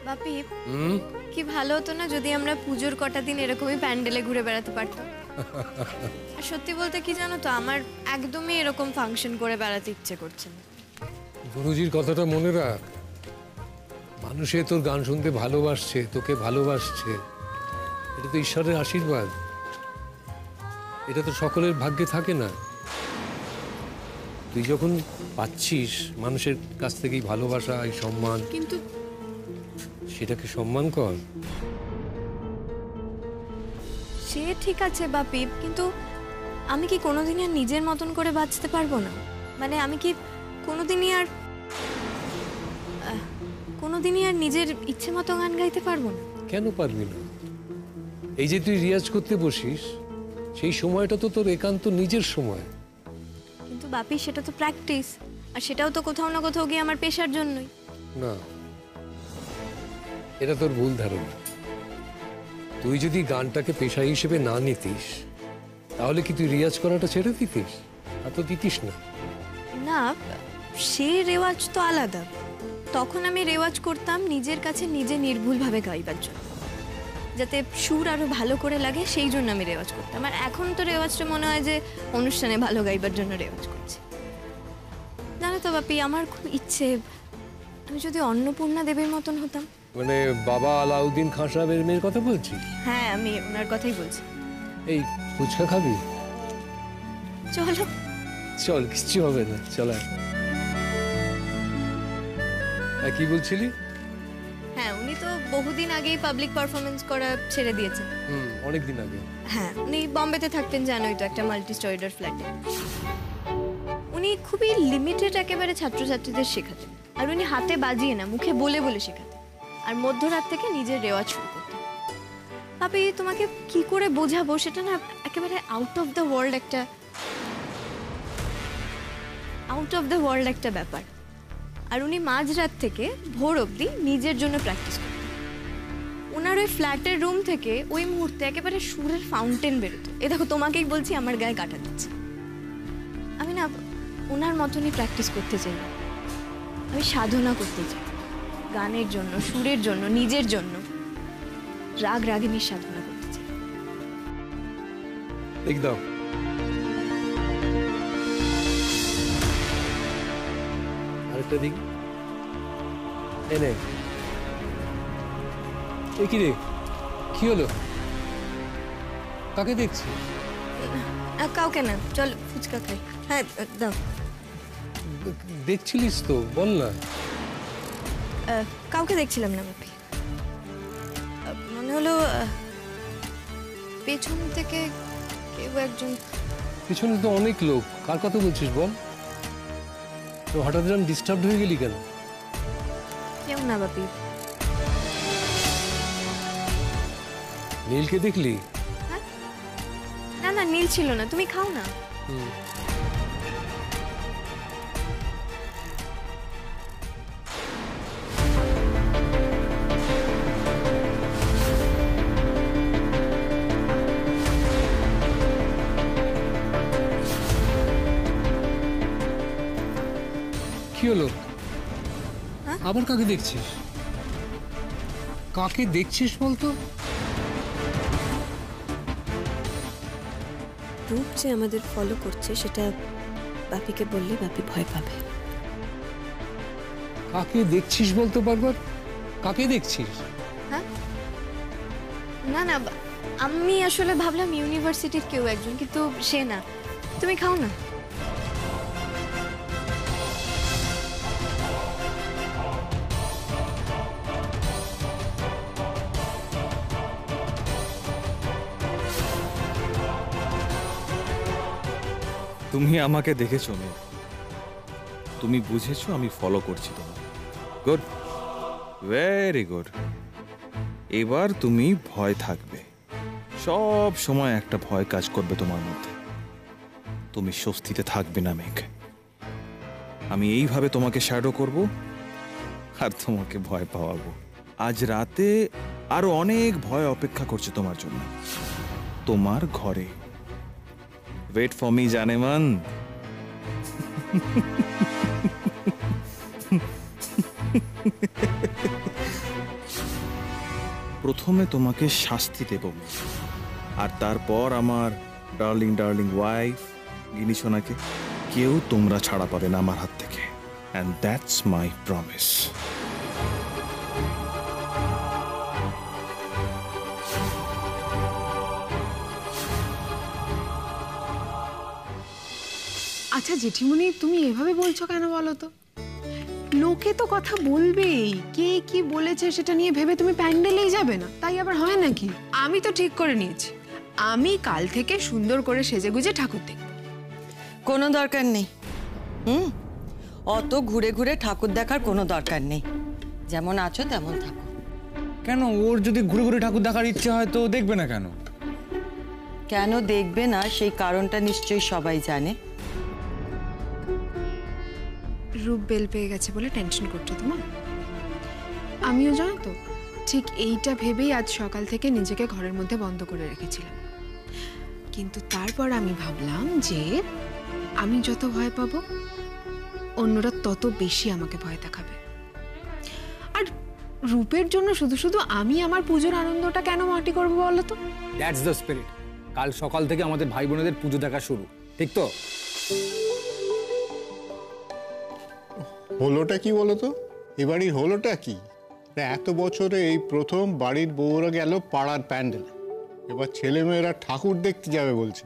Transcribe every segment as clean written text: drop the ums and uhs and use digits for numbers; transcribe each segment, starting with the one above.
বাপি কি ভালো হতো না যদি আমরা পুজোর কটা দিন এরকমই প্যান্ডেলে ঘুরে বেড়াতে পারতাম। আর সত্যি বলতে কি জানো তো, আমার একদমই এরকম ফাংশন করে বেড়াতে ইচ্ছে করছে না। গুরুজির কথাটা মনে রাখ, মানুষে তোর গান শুনতে ভালোবাসছে, তোকে ভালোবাসছে, এটা তো ঈশ্বরের আশীর্বাদ। এটা তো সকলের ভাগ্যে থাকে না। তুই যখন পাচ্ছিস মানুষের কাছ থেকেই ভালোবাসা, এই সম্মান, কিন্তু সেটাকে সম্মান কর। সে ঠিক আছে বাপি, কিন্তু আমি কি কোনোদিনই আর নিজের মতন করে বাঁচতে পারবো না? মানে আমি কি কোনোদিনই আর নিজের ইচ্ছে মতো গান গাইতে পারবো না? কেন পারবি না? এই যে তুই রিয়াজ করতে বসিস, সেই সময়টা তো তোর একান্ত নিজের সময়। কিন্তু বাপি সেটা তো প্র্যাকটিস, আর সেটাও তো কোথাও না কোথাও গিয়ে আমার পেশার জন্যই। না, এটা তোর ভুল ধারণা। তুই যদি গানটাকে পেশা হিসেবে না নিতিস, তাহলে কি তুই রিয়াজ করাটা ছেড়ে দিতিস? তা তো দিতিস না। না, সে রেওয়াজ তো আলাদা। তখন আমি রেওয়াজ করতাম নিজের কাছে নিজে নির্ভুলভাবে গাইবার জন্য, যাতে সুর আরো ভালো করে লাগে, সেই জন্য আমি রেওয়াজ করতাম। আর এখন তো রেওয়াজটা মনে হয় যে অনুষ্ঠানে ভালো গাইবার জন্য রেওয়াজ করছি। জানো তো বাপি, আমার খুব ইচ্ছে আমি যদি অন্নপূর্ণা দেবীর মতন হতাম। মানে বাবা আলাউদ্দিন খান সাহেবের মেয়ের কথা বলছিস? হ্যাঁ, আমি ওনার কথাই বলছি। এই ফুচকা খাবি? চলো। চল, কিচ্ছু হবে না, চল। কি বলছিলি? হ্যাঁ, উনি তো বহুদিন আগেই পাবলিক পারফরমেন্স করা ছেড়ে দিয়েছেন। অনেকদিন আগে। হ্যাঁ, উনি বম্বেতে থাকতেন, জানোই তো, একটা মাল্টি স্টোরিডার ফ্ল্যাটে। উনি খুবই লিমিটেড একেবারে ছাত্রছাত্রীদের শেখাতেন, আর উনি হাতে বাজিয়ে না, মুখে বলে বলে শেখাতেন, আর মধ্যরাত থেকে নিজের রেওয়াজ শুরু করতেন। আপনি তোমাকে কি করে বোঝাবো, সেটা না একেবারে আউট অফ দ্য ওয়ার্ল্ড একটা ব্যাপার। আর উনি মাঝরাত থেকে ভোর অবধি নিজের জন্য প্র্যাকটিস করতেন। ওনার ওই ফ্ল্যাটের রুম থেকে ওই মুহূর্তে একেবারে সুরের ফাউন্টেন বেরোতো। এ দেখো, তোমাকেই বলছি, আমার গায়ে কাটা দিচ্ছে। আমি না ওনার মতনই প্র্যাকটিস করতে চাই, আমি সাধনা করতে চাই গানের জন্য, সুরের জন্য, নিজের জন্য রাগ রাগিনীর সাধনা করতে চাই। একদম। আরেকটা দিক এনে। কি রে, কি হলো? কাকে দেখছি? কাউকে না, চল ফুচকা খাই। হ্যাঁ দাও। দেখছিলিস তো, বল না। কাউকে দেখছিলাম না বাপি, মনে হলো পেছন থেকে কেউ একজন। পিছনে তো অনেক লোক, কার কথা বলছিস বল? তো হঠাৎ যেন ডিস্টার্ব হয়ে গেলি কেন? কেউ না বাপি। নীলকে দেখলি? হ্যাঁ, না না, নীল ছিল না, তুমি খাও না। কি হলো? আবার কাকে দেখছিস? কাকে দেখছিস বলতো? রূপ যে আমাদের ফলো করছে, সেটা বাপিকে বললে বাপি ভয় পাবে। কাকে দেখছিস বলতে পারবার? কাকে দেখছিস? হ্যাঁ, না না, আমি আসলে ভাবলাম ইউনিভার্সিটির কেউ একজন, কিন্তু সে না। তুমি খাও না। তুমি আমাকে দেখেছো মেয়ে, তুমি বুঝেছো আমি ফলো করছি তোমাকে। Good, very good. এবার তুমি ভয় থাকবে, সব সময় একটা ভয় কাজ করবে তোমার মধ্যে। তুমি স্বস্তিতে থাকবে না মেঘ। আমি এইভাবে তোমাকে শ্যাডো করব আর তোমাকে ভয় পাওয়াবো। আজ রাতে আরো অনেক ভয় অপেক্ষা করছে তোমার জন্য, তোমার ঘরে। ওয়েট ফর মি জানেমান। প্রথমে তোমাকে শাস্তি দেব আর তারপর আমার ডার্লিং ডার্লিং ওয়াইফ গিনি সোনাকে কেউ তোমরা ছাড়া পাবে না আমার হাত থেকে, অ্যান্ড দ্যাটস মাই প্রমিস। আচ্ছা জেঠিমণি, তুমি এভাবে বলছো কেন বলো তো? লোকে তো কথা বলবেই, কে কি বলেছে সেটা নিয়ে ভেবে তুমি প্যান্ডেলেই যাবে না, তাই আবার হয় নাকি? আমি তো ঠিক করে নিয়েছি, আমি কাল থেকে সুন্দর করে সেজেগুজে ঠাকুর দেখব। কোনো দরকার নেই। অত ঘুরে ঘুরে ঠাকুর দেখার কোনো দরকার নেই, যেমন আছো তেমন থাকো। কেন, ওর যদি ঘুরে ঘুরে ঠাকুর দেখার ইচ্ছে হয় তো দেখবে না কেন? কেন দেখবে না সেই কারণটা নিশ্চয়ই সবাই জানে। রূপ বেল পেয়ে গেছে বলে টেনশন করছো তোমার? আমিও জানো তো, ঠিক এইটা ভেবেই আজ সকাল থেকে নিজেকে ঘরের মধ্যে বন্ধ করে রেখেছিলাম। কিন্তু তারপর আমি ভাবলাম যে আমি যত ভয় পাবো অন্যরা তত বেশি আমাকে ভয় দেখাবে। আর রূপের জন্য শুধু শুধু আমি আমার পুজোর আনন্দটা কেন মাটি করবো বলো তো? That's the spirit. কাল সকাল থেকে আমাদের ভাই বোনেদের পুজো দেখা শুরু, ঠিক তো? হলোটা কি বলতো? এবারই হলোটা কি? এত বছরে এই প্রথম বাড়ির বউরা গেল পাড়ার প্যান্ডেলে, এবার ছেলেমেয়েরা ঠাকুর দেখতে যাবে বলছে।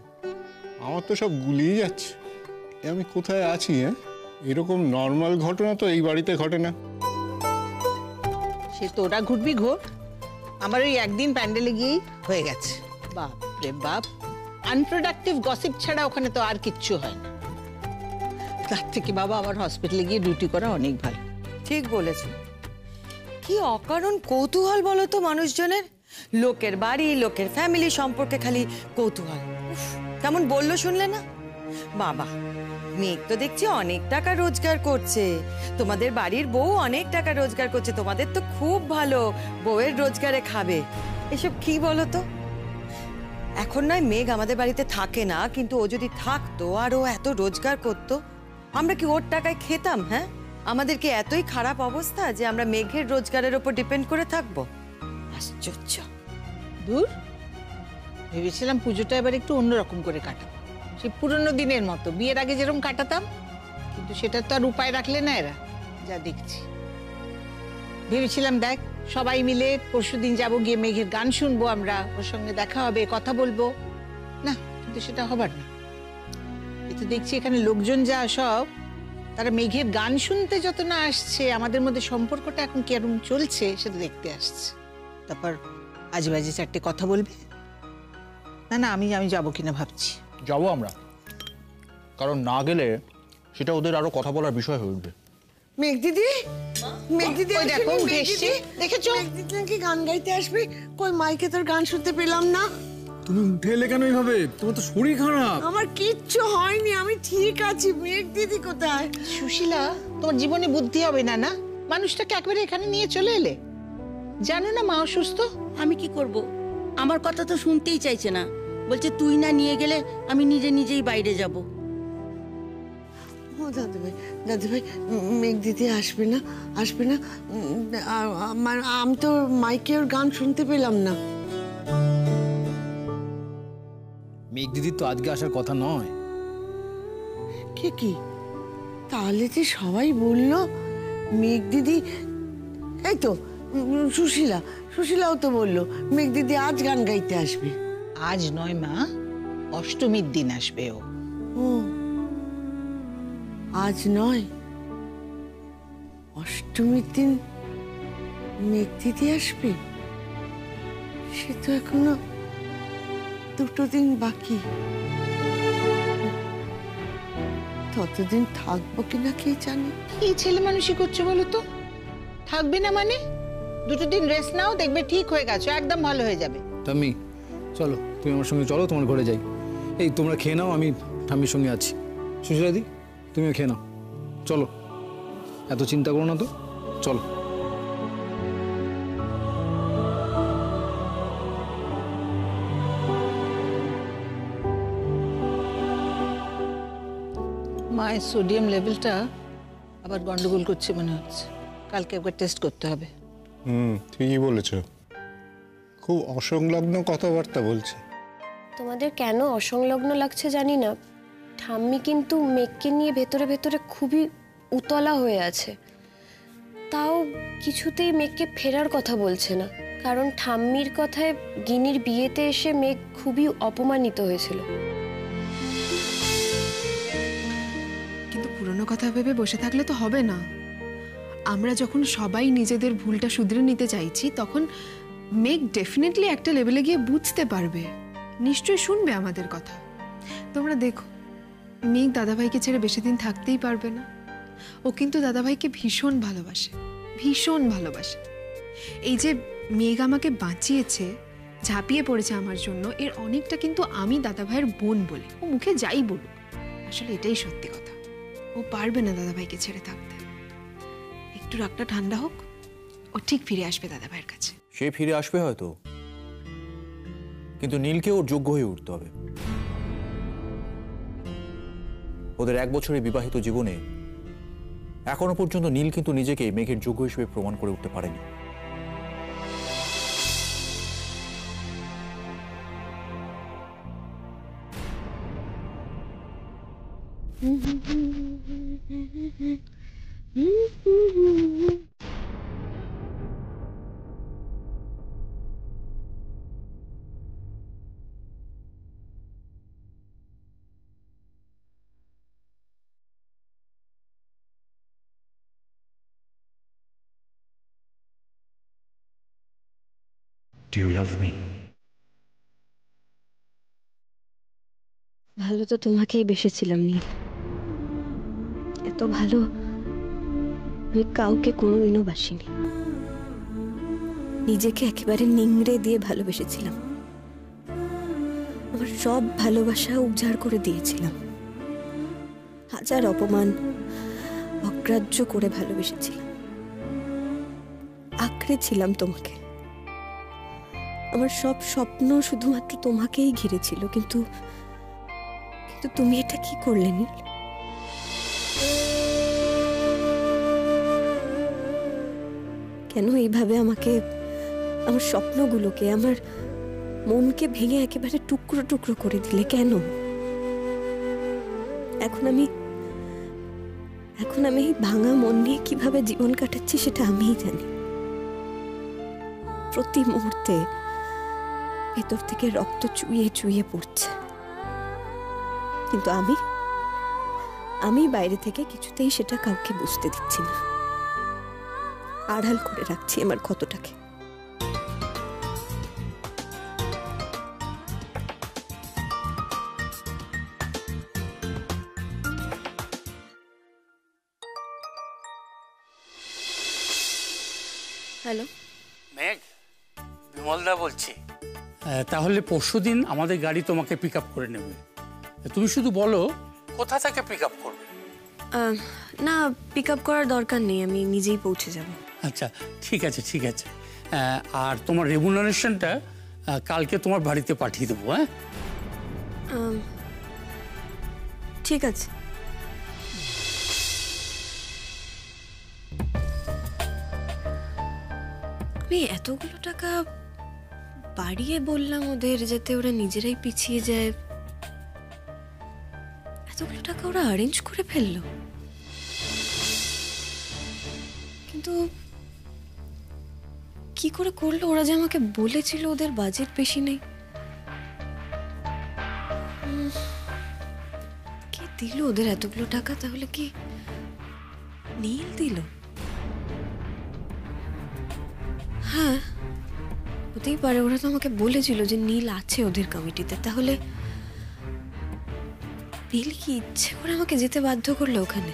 আমার তো সব গুলিয়ে যাচ্ছে, আমি কোথায় আছি? এরকম নর্মাল ঘটনা তো এই বাড়িতে ঘটে না। সে তোরা ঘুরবি ঘোর, আমার ওই একদিন প্যান্ডেলে গিয়েই হয়ে গেছে। বাপ রে বাপ, আনপ্রোডাক্টিভ গসিপ ছাড়া ওখানে তো আর কিচ্ছু হয় না। তার থেকে বাবা আমার হসপিটালে গিয়ে ডিউটি করা অনেক ভালো। ঠিক বলেছো। কি অকারণ কৌতূহল বলো তো মানুষজনের, লোকের বাড়ি লোকের ফ্যামিলি সম্পর্কে খালি কৌতূহল। উফ, কেমন বললো শুনলে না? বাবা, মেঘ তো দেখছি অনেক টাকা রোজগার করছে, তোমাদের বাড়ির বউ অনেক টাকা রোজগার করছে, তোমাদের তো খুব ভালো, বউয়ের রোজগারে খাবে। এসব কি বলো তো? এখন নয় মেঘ আমাদের বাড়িতে থাকে না, কিন্তু ও যদি থাকতো আর ও এত রোজগার করতো, আমরা কি ওর টাকায় খেতাম? হ্যাঁ, আমাদের কি এতই খারাপ অবস্থা যে আমরা মেঘের রোজগারের উপর ডিপেন্ড করে থাকবো? আশ্চর্য। দূর, ভেবেছিলাম পুজোটা এবার একটু অন্যরকম করে কাটাবো, সেই পুরনো দিনের মতো বিয়ের আগে যেরকম কাটাতাম, কিন্তু সেটা তো আর উপায় রাখলে না এরা, যা দেখছি। ভেবেছিলাম দেখ সবাই মিলে পরশুদিন যাবো, গিয়ে মেঘের গান শুনবো, আমরা ওর সঙ্গে দেখা হবে, কথা বলবো। না, কিন্তু সেটা হবার না। এতে দেখছি এখানে লোকজন যা সব, তারা মেঘের গান শুনতে যত না আসছে, আমাদের মধ্যে সম্পর্কটা এখন কেরম চলছে সেটা দেখতে আসছে। তারপর আজে বাজে চারটে কথা বলবে। না না, আমি যাবো কিনা ভাবছি। যাবো আমরা, কারণ না গেলে সেটা ওদের আরো কথা বলার বিষয় হয়ে উঠবে। মেঘ দিদি, মেঘ দিদি, ওই দেখো উঠে এসছে, দেখেছো? মেঘ দিদি নাকি গান গাইতে আসবে। কই মাইকে তোর গান শুনতে পেলাম না। তুমি উঠে এলে কেন এইভাবে? তোমার তো শরীর খারাপ। আমার কিচ্ছু হয়নি, আমি ঠিক আছি। মেঘ দিদি কোথায়? সুশীলা, তোমার জীবনে বুদ্ধি হবে না? না, মানুষটাকে একবারে এখানে নিয়ে চলে এলে। জানো না মা অসুস্থ। আমি কি করব? আমার কথা তো শুনতেই চাইছে না, বলছে তুই না নিয়ে গেলে আমি নিজেই বাইরে যাব। ও দাদু ভাই, মেঘ দিদি আসবে না, আসবে না। আমি তো মাইকে ওর গান শুনতে পেলাম না। মেঘ দিদির তো আজকে আসার কথা নয়। কি তাহলে যে সবাই বললো মেঘ দিদি, এই তো সুশীলাও তো বললো মেঘ দিদি আজ গান গাইতে আসবে। আজ নয় মা, অষ্টমীর দিন আসবে ও। ও, আজ নয়, অষ্টমীর দিন মেঘ দিদি আসবে। সে তো এখনো 2 দিন বাকি। ততদিন থাকবো কিনা কে জানে। কি ছেলে মানুষই করছো বলো তো? থাকবে না মানে? 2 দিন রেস্ট নাও, দেখবে ঠিক হয়ে গেছো, একদম ভালো হয়ে যাবে। ঠাম্মি চলো, তুমি আমার সঙ্গে চলো, তোমার ঘরে যাই। এই তোমরা খেয়ে নাও, আমি ঠাম্মির সঙ্গে আছি। সুশীলাদি, তুমিও খেয়ে নাও, চলো। এত চিন্তা করো না তো, চলো। মায়ের সোডিয়াম লেভেলটা আবার গন্ডগোল করছে মনে হচ্ছে, কালকে একবার টেস্ট করতে হবে। ঠিকই বলেছ। খুব অসংলগ্ন কথাবার্তা বলছে। তোমাদের কেন অসংলগ্ন লাগছে জানি না, ঠাম্মি কিন্তু মেঘকে নিয়ে ভেতরে ভেতরে খুবই উতলা হয়ে আছে। তাও কিছুতেই মেঘকে ফেরার কথা বলছে না, কারণ ঠাম্মির কথায় গিনির বিয়েতে এসে মেঘ খুবই অপমানিত হয়েছিল। কিন্তু পুরনো কথা ভেবে বসে থাকলে তো হবে না। আমরা যখন সবাই নিজেদের ভুলটা শুধরে নিতে চাইছি, তখন মেঘ ডেফিনেটলি একটা লেভেলে গিয়ে বুঝতে পারবে, নিশ্চয়ই শুনবে আমাদের কথা। তোমরা দেখো, মেঘ দাদাভাইকে ছেড়ে বেশি দিন থাকতেই পারবে না। ও কিন্তু দাদাভাইকে ভীষণ ভালোবাসে, ভীষণ ভালোবাসে। এই যে মেঘ আমাকে বাঁচিয়েছে, ঝাঁপিয়ে পড়েছে আমার জন্য, এর অনেকটা কিন্তু আমি দাদাভাইয়ের বোন বলে। ও মুখে যাই বলুক, আসলে এটাই সত্যি কথা। ও পারবে না দাদাভাইকে ছেড়ে থাকতে। একটু রাগটা ঠান্ডা হোক, ও ঠিক ফিরে আসবে দাদাভাইয়ের কাছে। সে ফিরে আসবে হয়তো, কিন্তু নীলকে ওর যোগ্য হয়ে উঠতে হবে। ওদের 1 বছরের বিবাহিত জীবনে এখনো পর্যন্ত নীল কিন্তু নিজেকে মেঘের যোগ্য হিসেবে প্রমাণ করে উঠতে পারেনি। Do you love me? ভালো তো তোমাকেই বেসেছিলাম নীল, এত ভালো আমি কাউকে কোনোদিনও বাসিনি। নিজেকে একেবারে নিংড়ে দিয়ে ভালোবেসেছিলাম, আমার সব ভালোবাসা উজাড় করে দিয়েছিলাম, হাজার অপমান অগ্রাহ্য করে ভালোবেসেছিলাম, আঁকড়ে ছিলাম তোমাকে। আমার সব স্বপ্ন শুধুমাত্র তোমাকেই ঘিরেছিল, কিন্তু তুমি এটা কি করলে নীল? কেন এইভাবে আমাকে, আমার স্বপ্নগুলোকে, আমার মনকে ভেঙে একেবারে টুকরো টুকরো করে দিলে কেন? এখন আমি এই ভাঙা মন নিয়ে কিভাবে জীবন কাটাচ্ছি সেটা আমিই জানি। প্রতি মুহূর্তে ভেতর থেকে রক্ত চুইয়ে চুইয়ে পড়ছে, কিন্তু আমি বাইরে থেকে কিছুতেই সেটা কাউকে বুঝতে দিচ্ছি না, আড়াল করে রাখছি আমার ক্ষতটাকে। হ্যালো মেঘ, বিমলদা বলছি। তাহলে পরশুদিন আমাদের গাড়ি তোমাকে পিক আপ করে নেবে। তুমি শুধু বলো কোথা থেকে পিক আপ করবে। না, পিক আপ করার দরকার নেই, আমি নিজেই পৌঁছে যাব। আচ্ছা ঠিক আছে, ঠিক আছে। আর তোমার রেমুনারেশনটা কালকে তোমার বাড়িতে পাঠিয়ে দেবো। হ্যাঁ ঠিক আছে। আমি এতগুলো টাকা বাড়িয়ে বললাম ওদের, যাতে ওরা নিজেরাই পিছিয়ে যায়। এতগুলো টাকা ওরা অ্যারেঞ্জ করে ফেললো, কিন্তু কি করে করলো? ওরা যে আমাকে বলেছিল ওদের বাজেট বেশি নেই। কে দিল ওদের এতগুলো টাকা? তাহলে কি নীল দিল? হ্যাঁ, হতেই পারে। ওরা তো আমাকে বলেছিল যে নীল আছে ওদের কমিটিতে। তাহলে নীল কি ইচ্ছে করে আমাকে যেতে বাধ্য করলো ওখানে?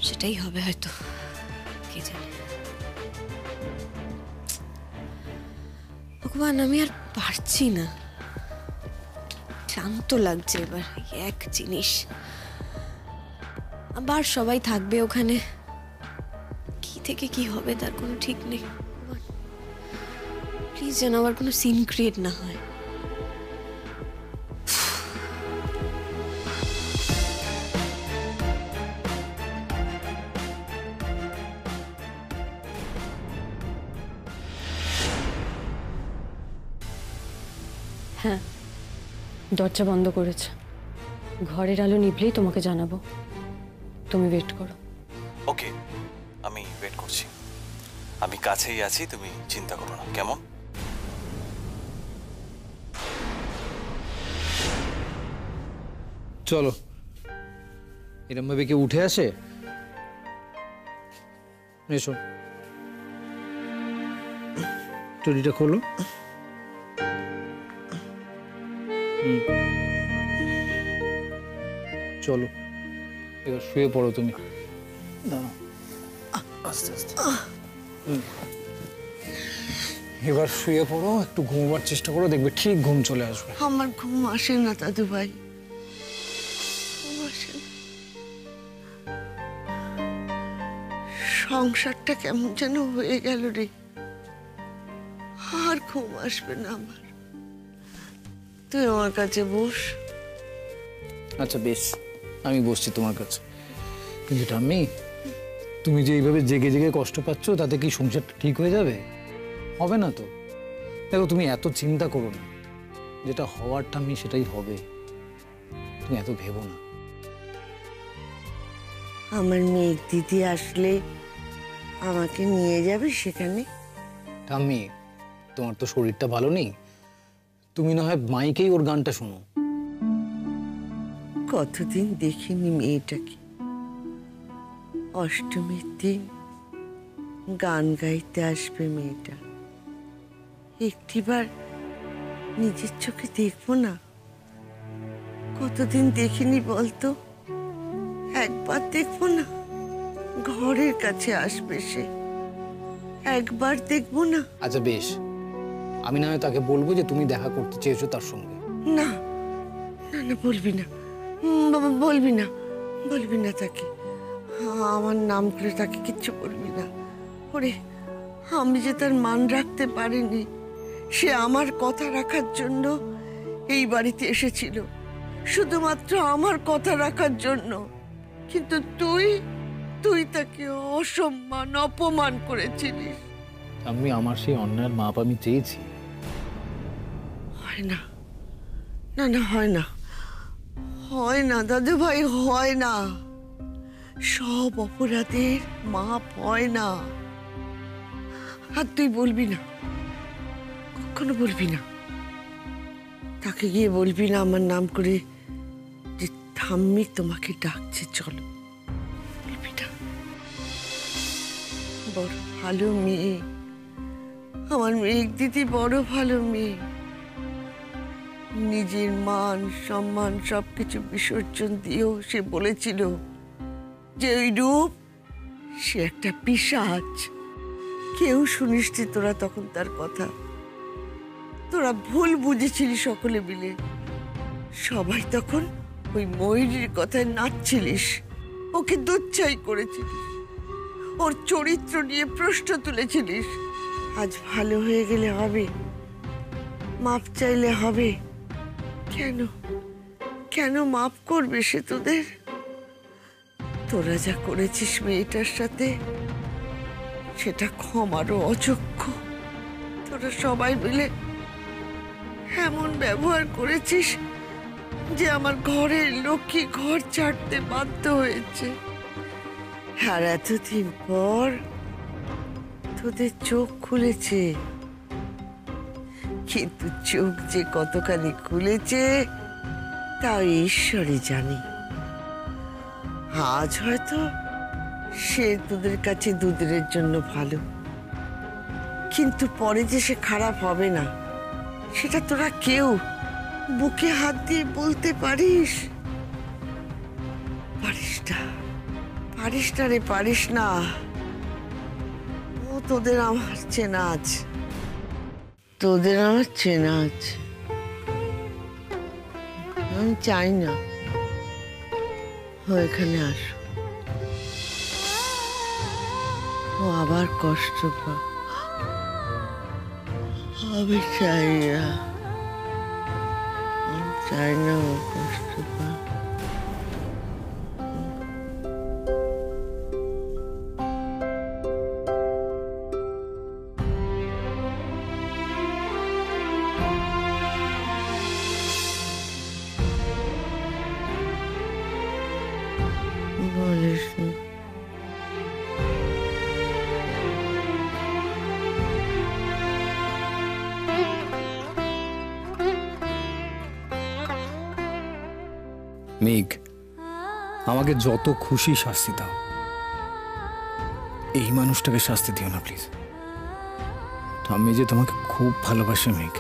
সেটাই হবে হয়তো, কে জানে। ভগবান, আমি আর পারছি না, ক্লান্ত লাগছে এবার। এক জিনিস, আবার সবাই থাকবে ওখানে, কি থেকে কি হবে তার কোনো ঠিক নেই। প্লিজ যেন আবার কোনো সিন ক্রিয়েট না হয়। হ্যাঁ, দরজা বন্ধ করেছে। ঘরের আলো নিভলেই তোমাকে জানাবো। তুমি ওয়েট করো। ওকে, আমি ওয়েট করছি। আমি কাছেই আছি, তুমি চিন্তা করো না, কেমন? চলো, এরম ভাবে কি উঠে আসে? এসো, চুরিটা খোলো। চলো, এবার শুয়ে পড়ো তুমি। দাঁড়াও, আস্তে আস্তে। এবার শুয়ে পড়ো, একটু ঘুমোবার চেষ্টা করো, দেখবে ঠিক ঘুম চলে আসবে। আমার ঘুম আসে না দাদু ভাই, ঘুম আসে না। সংসারটা কেমন যেন হয়ে গেল রে, আর ঘুম আসবে না আমার। তুই আমার কাছে বস। আচ্ছা বেশ, আমি বসছি তোমার কাছে। কিন্তু ঠাম্মি, তুমি যে এইভাবে জেগে জেগে কষ্ট পাচ্ছ, তাতে কি সংসারটা ঠিক হয়ে যাবে? হবে না তো। দেখো, তুমি এত চিন্তা করো না, যেটা হওয়ার ঠাম্মি সেটাই হবে, তুমি এত ভেবো না। আমার মেয়ে দিদি আসলে আমাকে নিয়ে যাবে সেখানে? ঠাম্মি, তোমার তো শরীরটা ভালো নেই, তুমি না হয় মাইকেই ওর গানটা শোনো। কতদিন দেখিনি মেয়েটাকে। অষ্টমীর দিন গান গাইতে আসবে মেয়েটা, একটিবার নিজের চোখে দেখবো না? কতদিন দেখিনি বলতো? একবার দেখবো না? ঘরের কাছে আসবে সে, একবার দেখবো না? আচ্ছা বেশ, আমি না হয় তাকে বলবো যে তুমি দেখা করতে চেয়েছো তার সঙ্গে। না না না, বলবি না, বলবি না, বলবি না তাকে। আমার নাম করে তাকে কিচ্ছু বলবি না। ওরে, আমি যে তার মান রাখতে পারিনি, সে আমার কথা রাখার জন্য এই বাড়িতে এসেছিল, শুধুমাত্র আমার কথা রাখার জন্য। কিন্তু তুই তাকে অসম্মান, অপমান করেছিলিস। আমি আমার সেই অন্যায়ের মাপ আমি চেয়েছি। হয় না, না না, হয় না, হয় না দাদু ভাই, হয় না। সব অপরাধের মাপ হয় না। আর তুই বলবি না, কখনো বলবি না। তাকে গিয়ে বলবি না আমার নাম করে যে ঠাম্মি তোমাকে ডাকছে, চলো। বলবি না। বড় ভালো মেয়ে আমার মেয়ে দিদি, বড় ভালো মেয়ে। নিজের মান সম্মান সবকিছু বিসর্জন দিয়েও সে বলেছিল যে ওই রূপ সে একটা পিশাচ। কেউ শুনিসনি তোরা তখন তার কথা? তোরা ভুল বুঝেছিলি সকলে মিলে। সবাই তখন ওই ময়ূরীর কথায় নাচছিলিস, ওকে দুচ্ছাই করেছিলিস, ওর চরিত্র নিয়ে প্রশ্ন তুলেছিলিস। আজ ভালো হয়ে গেলে হবে, মাপ চাইলে হবে। কেন কেন মাপ করবে সে তোদের? তোরা যা করেছিস মেয়েটার সাথে, সেটা ক্ষমারও অযোগ্য। তোরা সবাই মিলে এমন ব্যবহার করেছিস যে আমার ঘরের লক্ষ্মী ঘর ছাড়তে বাধ্য হয়েছে। আর এতদিন পর তোদের চোখ খুলেছে, কিন্তু চোখ যে কতখানি খুলেছে তা ঈশ্বরই জানে। আজ হয়তো সে তোদের কাছে দুদিনের জন্য ভালো, কিন্তু পরে যে সে খারাপ হবে না, সেটা তোরা কেউ বুকে হাত দিয়ে বলতে পারিস? পারিস না, পারিস না রে, পারিস না। ও তোদের আমার চেনা আছে, তোদের আমার চেনা আছে। আমি চাই না ও এখানে আসো, ও আবার কষ্ট পা। আমি চাই না, আমি চাই না ও কষ্ট পা। মেঘ, আমাকে যত খুশি শাস্তি দাও, এই মানুষটাকে শাস্তি দিও না প্লিজ। আমি যে তোমাকে খুব ভালোবাসি মেঘ।